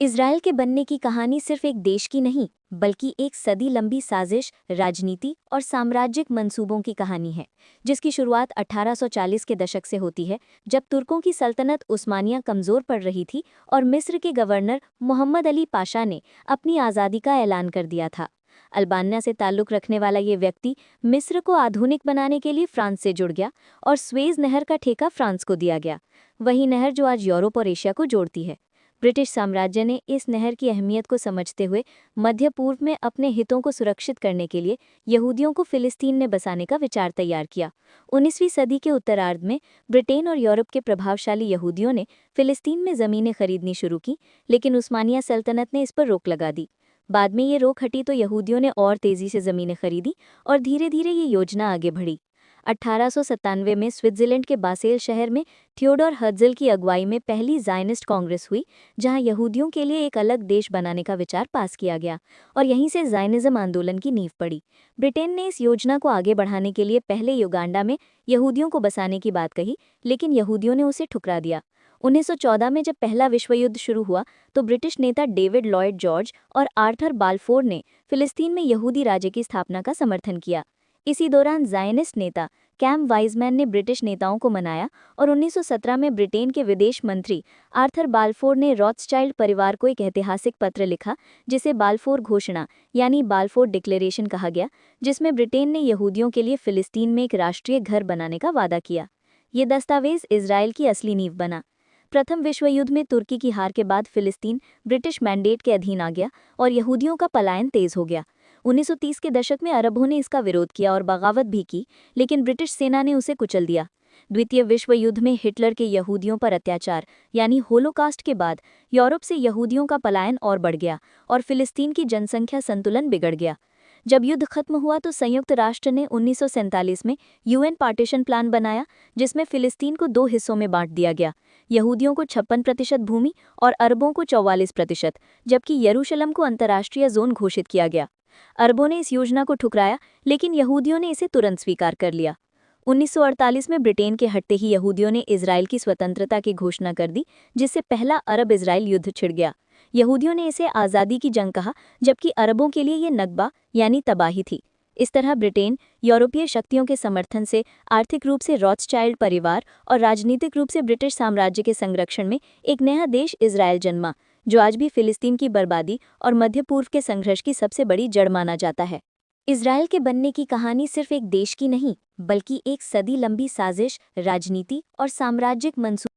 Israel के बनने की कहानी सिर्फ एक देश की नहीं, बल्कि एक सदी लंबी साजिश, राजनीति और साम्राज्यिक मंसूबों की कहानी है, जिसकी शुरुआत 1840 के दशक से होती है, जब तुर्कों की सल्तनत उस्मानिया कमज़ोर पड़ रही थी और मिस्र के गवर्नर मोहम्मद अली पाशा ने अपनी आज़ादी का ऐलान कर दिया था। अल्बानिया से ताल्लुक़ रखने वाला ये व्यक्ति मिस्र को आधुनिक बनाने के लिए फ्रांस से जुड़ गया और स्वेज़ नहर का ठेका फ्रांस को दिया गया, वही नहर जो आज यूरोप और एशिया को जोड़ती है। ब्रिटिश साम्राज्य ने इस नहर की अहमियत को समझते हुए मध्य पूर्व में अपने हितों को सुरक्षित करने के लिए यहूदियों को फिलिस्तीन में बसाने का विचार तैयार किया। 19वीं सदी के उत्तरार्ध में ब्रिटेन और यूरोप के प्रभावशाली यहूदियों ने फिलिस्तीन में ज़मीनें खरीदनी शुरू की, लेकिन उस्मानिया सल्तनत ने इस पर रोक लगा दी। बाद में ये रोक हटी तो यहूदियों ने और तेज़ी से ज़मीनें खरीदी और धीरे धीरे ये योजना आगे बढ़ी। 1897 में स्विट्ज़रलैंड के बासेल शहर में थियोडोर हर्त्ज़ल की अगुवाई में पहली ज़ायनिस्ट कांग्रेस हुई, जहां यहूदियों के लिए एक अलग देश बनाने का विचार पास किया गया और यहीं से ज़ायनिज़्म आंदोलन की नींव पड़ी। ब्रिटेन ने इस योजना को आगे बढ़ाने के लिए पहले युगांडा में यहूदियों को बसाने की बात कही, लेकिन यहूदियों ने उसे ठुकरा दिया। 1914 में जब पहला विश्व युद्ध शुरू हुआ तो ब्रिटिश नेता डेविड लॉयड जॉर्ज और आर्थर बाल्फोर ने फिलिस्तीन में यहूदी राज्य की स्थापना का समर्थन किया। इसी दौरान ज़ायनिस्ट नेता कैम वाइजमैन ने ब्रिटिश नेताओं को मनाया और 1917 में ब्रिटेन के विदेश मंत्री आर्थर बाल्फोर ने रॉथस्चाइल्ड परिवार को एक ऐतिहासिक पत्र लिखा, जिसे बाल्फोर घोषणा यानी बाल्फोर डिक्लेरेशन कहा गया, जिसमें ब्रिटेन ने यहूदियों के लिए फिलिस्तीन में एक राष्ट्रीय घर बनाने का वादा किया। ये दस्तावेज इजराइल की असली नींव बना। प्रथम विश्व युद्ध में तुर्की की हार के बाद फिलिस्तीन ब्रिटिश मैंडेट के अधीन आ गया और यहूदियों का पलायन तेज हो गया। 1930 के दशक में अरबों ने इसका विरोध किया और बगावत भी की, लेकिन ब्रिटिश सेना ने उसे कुचल दिया। द्वितीय विश्व युद्ध में हिटलर के यहूदियों पर अत्याचार यानी होलोकास्ट के बाद यूरोप से यहूदियों का पलायन और बढ़ गया और फिलिस्तीन की जनसंख्या संतुलन बिगड़ गया। जब युद्ध खत्म हुआ तो संयुक्त राष्ट्र ने 1947 में यूएन पार्टीशन प्लान बनाया, जिसमें फिलिस्तीन को दो हिस्सों में बांट दिया गया, यहूदियों को 56% भूमि और अरबों को 44%, जबकि यरूशलेम को अंतर्राष्ट्रीय जोन घोषित किया गया। अरबों ने इस योजना को ठुकराया, लेकिन यहूदियों ने इसे तुरंत स्वीकार कर लिया। 1948 में ब्रिटेन के हटते ही यहूदियों ने इजराइल की स्वतंत्रता की घोषणा कर दी, जिससे पहला अरब इजराइल युद्ध छिड़ गया। यहूदियों ने इसे आज़ादी की जंग कहा, जबकि अरबों के लिए ये नकबा यानी तबाही थी। इस तरह ब्रिटेन यूरोपीय शक्तियों के समर्थन से आर्थिक रूप से रॉथस्चाइल्ड परिवार और राजनीतिक रूप से ब्रिटिश साम्राज्य के संरक्षण में एक नया देश इजराइल जन्मा, जो आज भी फिलिस्तीन की बर्बादी और मध्य पूर्व के संघर्ष की सबसे बड़ी जड़ माना जाता है। इज़राइल के बनने की कहानी सिर्फ एक देश की नहीं, बल्कि एक सदी लंबी साजिश, राजनीति और साम्राज्यिक मंसूबे